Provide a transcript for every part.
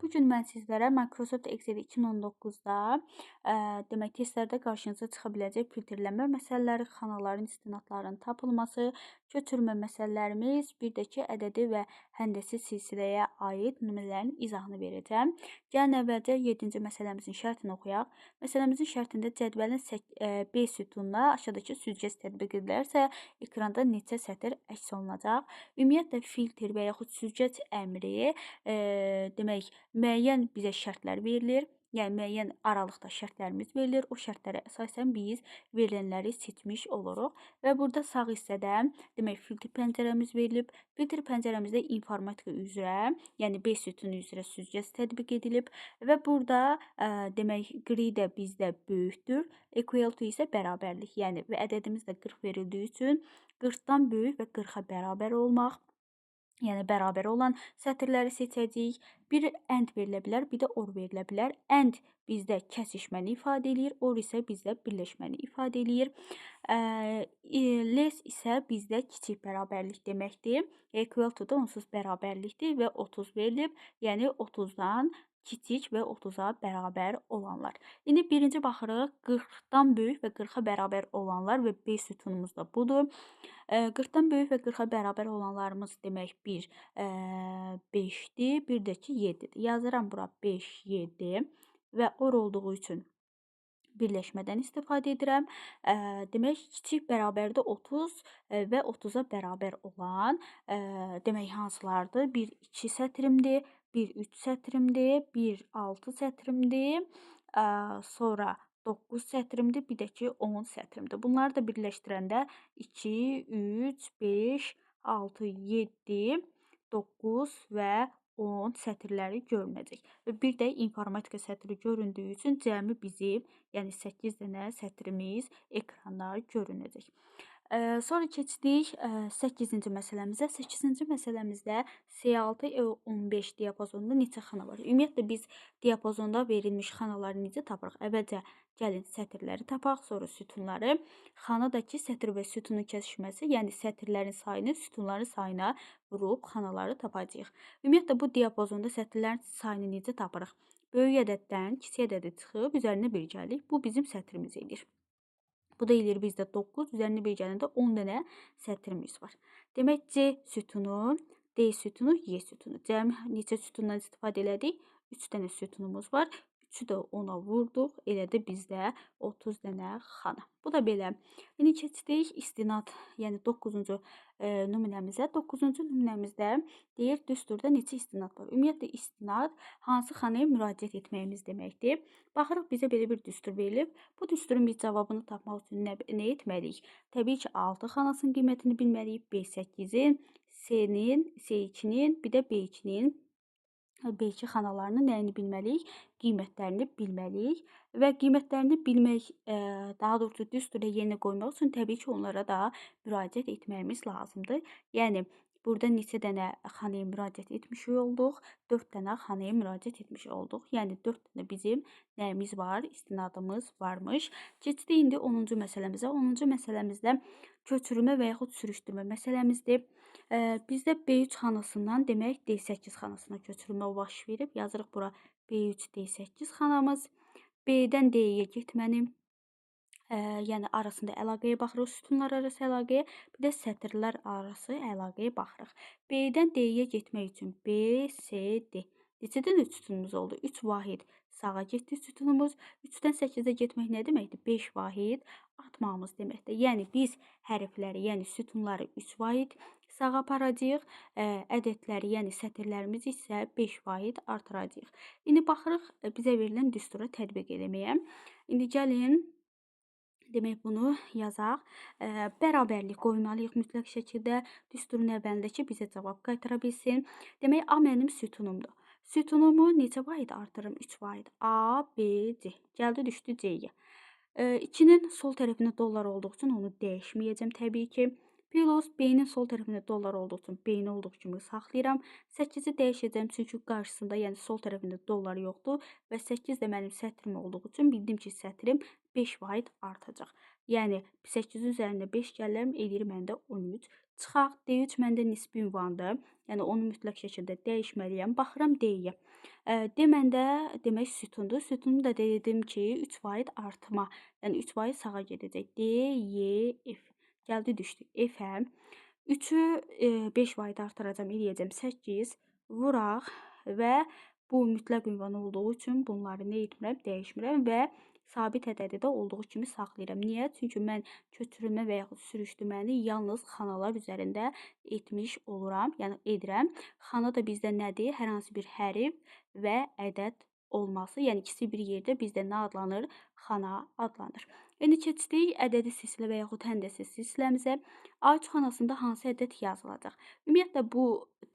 Bu gün mən sizlərə Microsoft Excel 2019-da demək testlərdə qarşınıza çıxa biləcək filtrlənmə məsələləri, xanaların istinadlarının tapılması, köçürmə məsələlərimiz, bir də ki, ədədi və həndəsi silsiləyə aid nümunələrin izahını verəcəm. Gəlin əvvəlcə 7-ci məsələmizin şərtini oxuyaq. Məsələmizin şərtində cədvəlin B sütununa aşağıdakı süzgəc tətbiq edilərsə, ekranda neçə sətr əks olunacaq? Ümumiyyətlə filtr və yaxud süzgəc əmri demək müəyyən bizə şərtlər verilir. Yəni müəyyən aralıqda şərtlərimiz verilir. O şərtlərə əsasən biz verilənləri seçmiş oluruq və burada sağ hissədə demək filtr pəncərəmiz verilib. Filtr pəncərəmizdə informatika üzrə, yəni B sütunu üzrə süzgəc tətbiq edilib və burada demək gri də bizdə böyükdür, equal to isə bərabərlik. Yəni və ədədimiz də 40 verildiyi üçün 40-dan böyük və 40-a bərabər olmaq, yəni bərabər olan sətirləri seçəcəyik. Bir and verilə bilər, bir də or verilə bilər. And bizdə kəsişməni ifadə edir, or isə bizdə birləşməni ifadə edir. Less isə bizdə kiçik bərabərlik deməkdir. Equal to da onsuz bərabərlikdir və 30 verilib. Yəni 30-dan kiçik və 30-a bərabər olanlar. İndi birinci baxırıq 40-dan böyük və 40-a bərabər olanlar və B sütunumuz da budur. 40-dan böyük və 40-a bərabər olanlarımız demək 1 5-dir, bir də ki 7-dir. Yazıram bura 5, 7 və or olduğu üçün birləşmədən istifadə edirəm. Demək kiçik bərabərdə 30 və 30-a bərabər olan demək hansılardır? 1 2 sətrimdir, 1 3 sətrimdir, 1 6 sətrimdir, sonra 9 sətrimdir, bir də ki 10 sətrimdir. Bunları da birləşdirəndə 2 3 5 6 7 9 və 10 sətirləri görünəcək. Və bir də informatika sətri göründüyü üçün cəmi bizim, yəni 8 dənə sətrimiz ekranda görünəcək. Sonra keçdik 8-ci məsələmizə. 8-ci məsələmizdə C6 E15 diapazonunda neçə xana var? Ümumiyyətlə biz diapazonda verilmiş xanaları necə tapırıq? Əvvəlcə gəlin sətirləri tapaq, sonra sütunları. Xanadakı sətr və sütunun kəsişməsi, yəni sətirlərin sayını sütunların sayına vurub xanaları tapacağıq. Ümumiyyətlə bu diapazonda sətirlərin sayını necə tapırıq? Böyük ədəddən kiçik ədədi çıxıb üzərinə bir gəlirik. Bu bizim sətrimiz edir. Bu da eləyir bizdə 9, üzərinə bir gələndə 10 dənə sətrimiz var. Demək C sütunu, D sütunu, Y sütunu. Cəmi neçə sütundan istifadə elədik? 3 dənə sütunumuz var. 3-ü də ona vurduq. Elə də bizdə 30 dənə xana. Bu da belə. İndi keçdik istinad, yəni 9-cu nümunəmizə. 9-cu nümunəmizdə deyir düsturda neçə istinad var? Ümumiyyətlə istinad hansı xanaya müraciət etməyimiz deməkdir. Baxırıq bizə belə bir düstur verilib. Bu düsturun biz cavabını tapmaq üçün nə etməliyik? Təbii ki 6 xanasının qiymətini bilməliyik. B8-in, C-nin, C2-nin, bir də B2-nin B2 xanalarının nəyini bilməliyik? Qiymətlərini bilməliyik və qiymətlərini bilmək, daha doğrusu düstura yerinə qoymaq üçün təbii ki onlara da müraciət etməyimiz lazımdır. Yəni burada neçə dənə xanaya müraciət etmiş olduq? 4 dənə xanaya müraciət etmiş olduq. Yəni 4 dənə bizim nəyimiz var? İstinadımız varmış. Keçdik indi 10-cu məsələmizə. 10-cu məsələmizdə köçürmə və yaxud sürüşdürmə məsələmizdir. Bizdə B3 xanasından demək D8 xanasına köçürmə baş verib. Yazırıq bura B3 D8 xanamız. B-dən D-yə getmənin yəni arasında əlaqəyə baxırıq, sütunlar arası əlaqəyə, bir də sətirlər arası əlaqəyə baxırıq. B-dən D-yə getmək üçün B, C, D. Neçə dənə sütunumuz oldu? 3 vahid sağa getdi sütunumuz. 3-dən 8-ə getmək nə deməkdir? 5 vahid artmağımız deməkdir. Yəni biz hərfləri, yəni sütunları 3 vahid sağa aparacağıq, ədədləri, yəni sətirlərimiz isə 5 vahid artıracağıq. İndi baxırıq bizə verilən düstura tətbiq eləməyə. İndi gəlin demək bunu yazaq. Bərabərlik qoymalıyıq mütləq şəkildə düsturun əvvəlində ki, bizə cavab qaytara bilsin. Demək A mənim sütunumdur. Sütunumu neçə vahid artırım? 3 vahid. A, B, C. Gəldi düşdü C-yə. 2-nin sol tərəfində dollar olduğu üçün onu dəyişməyəcəm təbii ki. Plus B-nin sol tərəfində dollar olduğu üçün B-ni olduğu kimi saxlayıram. 8-i dəyişəcəm çünki qarşısında, yəni sol tərəfində dollar yoxdur və 8 də mənim sətrim olduğu üçün bildim ki, sətrim 5 vahid artacaq. Yəni 8-in üzərində 5 gəlirim, eləyir məndə 13. Çıxaq D3 məndə nisbi ünvandır. Yəni onu mütləq şəkildə dəyişməliyəm. Baxıram D-yə. D məndə demək sütundur. Sütunu da dedim ki, 3% artma. Yəni 3% sağa gedəcək. D, Y, F. Gəldi düşdü F-ə. 3-ü 5% artıracam, eləyəcəm 8. Vuraq və bu mütləq ünvan olduğu üçün bunları nə etmirəm, dəyişmirəm və sabit ədədi də olduğu kimi saxlayıram. Niyə? Çünki mən köçürülmə və yaxud sürüşdürməni yalnız xanalar üzərində etmiş oluram, yəni edirəm. Xana da bizdə nədir? Hər hansı bir hərf və ədəd olması, yəni ikisi bir yerdə bizdə nə adlanır? Xana adlanır. İndi keçdik ədədi silsilə və yaxud həndəsə silsiləmizə. A3 xanasında hansı ədəd yazılacaq? Ümumiyyətlə bu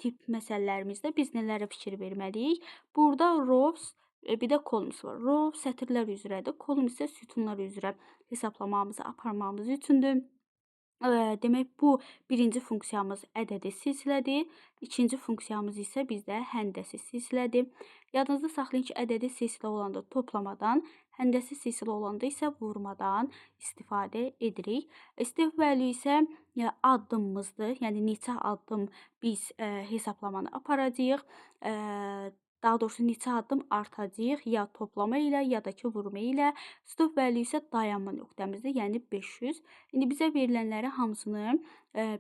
tip məsələlərimizdə biz nələrə fikir verməliyik? Burada rows, bir də columns var. Row sətirlər üzrədir, column isə sütunlar üzrə hesablamamızı aparmamız üçündür. Demək bu birinci funksiyamız ədədi silsilədir. İkinci funksiyamız isə bizdə həndəsi silsilədir. Yadınızda saxlayın ki, ədədi silsilə olanda toplamadan, həndəsi silsilə olanda isə vurmadan istifadə edirik. Step value isə addımımızdır. Yəni neçə addım biz hesablamanı aparacağıq. Daha doğrusu neçə addım artacağıq ya toplama ilə, ya da ki vurma ilə. Stop value isə dayanma nöqtəmizdir, yəni 500. İndi bizə verilənləri hamısını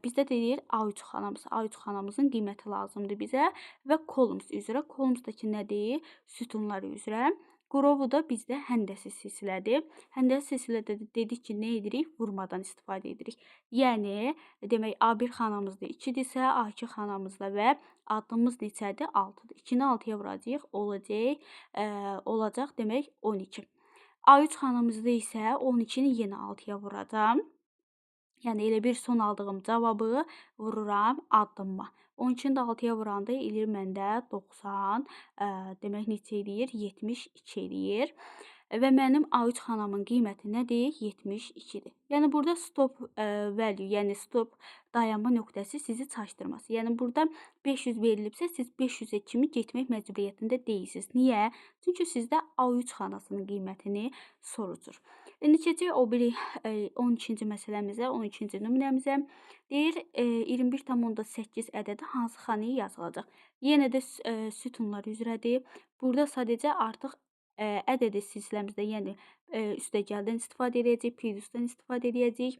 bizdə deyir A3 xanamız. A3 xanamızın qiyməti lazımdır bizə və columns üzrə. Columnsdakı nədir? Sütunlar üzrə. Qrovu da bizdə həndəsi silsilədir. Həndəsi silsilədə dedik ki, nə edirik? Vurmadan istifadə edirik. Yəni, demək A1 xanamızda 2-dirsə, A2 xanamızda və addımımız neçədir? 6-dır. 2-ni 6-ya vuracağıq, olacaq demək 12. A3 xanamızda isə 12-ni yenə 6-ya vuracam. Yəni elə bir son aldığım cavabı vururam addımma. 12-ni də 6-ya vuranda eləyir məndə 90, demək neçə eləyir? 72 eləyir. Və mənim A3 xanamın qiyməti nədir? 72-dir. Yəni burada stop value, yəni stop dayanma nöqtəsi sizi çaşdırmaz. Yəni burada 500 verilibsə, siz 500-ə kimi getmək məcburiyyətində deyilsiniz. Niyə? Çünki sizdə A3 xanasının qiymətini soruşur. İndi keçək o biri 12-ci məsələmizə, 12-ci nümunəmizə. Deyir 21,8 ədədi hansı xanaya yazılacaq? Yenə də sütunlar üzrədir. Burada sadəcə artıq ədədi silsiləmizdə, yəni üstəgəldən istifadə edəcəyik, plusdan istifadə edəcəyik.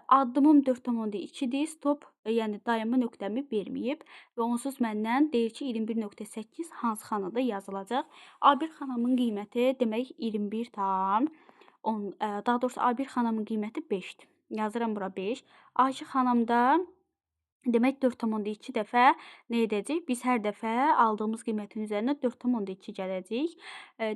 Addımım 4,2-dir. Stop, yəni dayanma nöqtəmi verməyib və onsuz məndən deyir ki, 21,8 hansı xanada yazılacaq? A1 xanamın qiyməti demək 21 tam, daha doğrusu A1 xanamın qiyməti 5-dir. Yazıram bura 5. A2 xanamda demək 4,2 dəfə nə edəcək? Biz hər dəfə aldığımız qiymətin üzərinə 4,2 gələcək.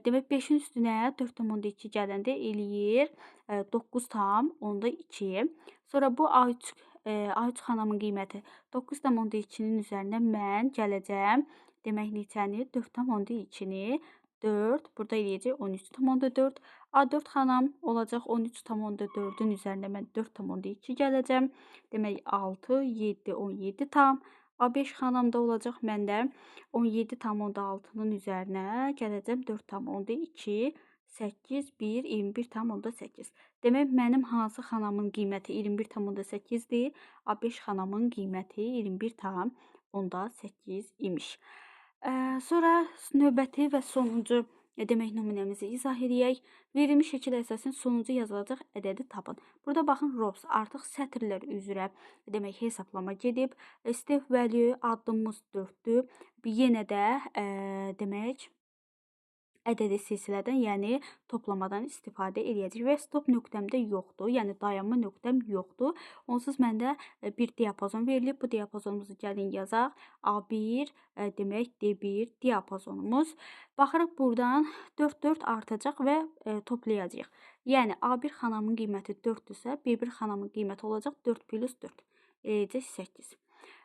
Demək 5-in üstünə 4,2 gələndə eləyir 9,2. Sonra bu A3 xanamın qiyməti 9,2-nin üzərinə mən gələcəm. Demək neçəni? 4,2-ni 4, burada eləyəcək 13,4. A4 xanam olacaq 13,4-ün üzərində mən 4,2 gələcəm. Demək 6, 7, 17 tam. A5 xanamda olacaq məndə 17,6-nın üzərinə gələcəm 4,2, 8, 1, 21,8. Demək mənim hansı xanamın qiyməti 21,8-dir? A5 xanamın qiyməti 21,8 imiş. Sonra növbəti və sonuncu demək nümunəmizi izah edək. Verilmiş şəkil əsasən sonuncu yazılacaq ədədi tapın. Burada baxın rows artıq sətirlər üzrə demək hesablama gedib. Step value addımımız 4-dür. Yenə də demək ədədi silsilədən, yəni toplamadan istifadə edəcəyik və stop nöqtəmdə yoxdur, yəni dayanma nöqtəm yoxdur. Onsuz məndə bir diapazon verilib. Bu diapazonumuzu gəlin yazaq. A1, demək D1 diapazonumuz. Baxırıq buradan 4 artacaq və toplayacağıq. Yəni A1 xanamın qiyməti 4-dürsə, B1 xanamın qiyməti olacaq 4 plus 4. Eləyəcək 8.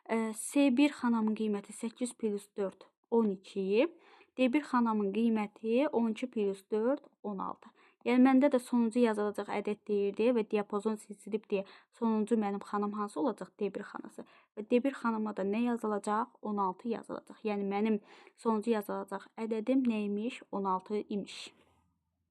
C1 xanamın qiyməti 8 plus 4, 12. D1 xanamın qiyməti 12 plus 4, 16. Yəni məndə də sonuncu yazılacaq ədəd deyirdi və diapazon seçilib deyə sonuncu mənim xanam hansı olacaq? D1 xanası. Və D1 xanama da nə yazılacaq? 16 yazılacaq. Yəni mənim sonuncu yazılacaq ədədim neymiş? 16 imiş.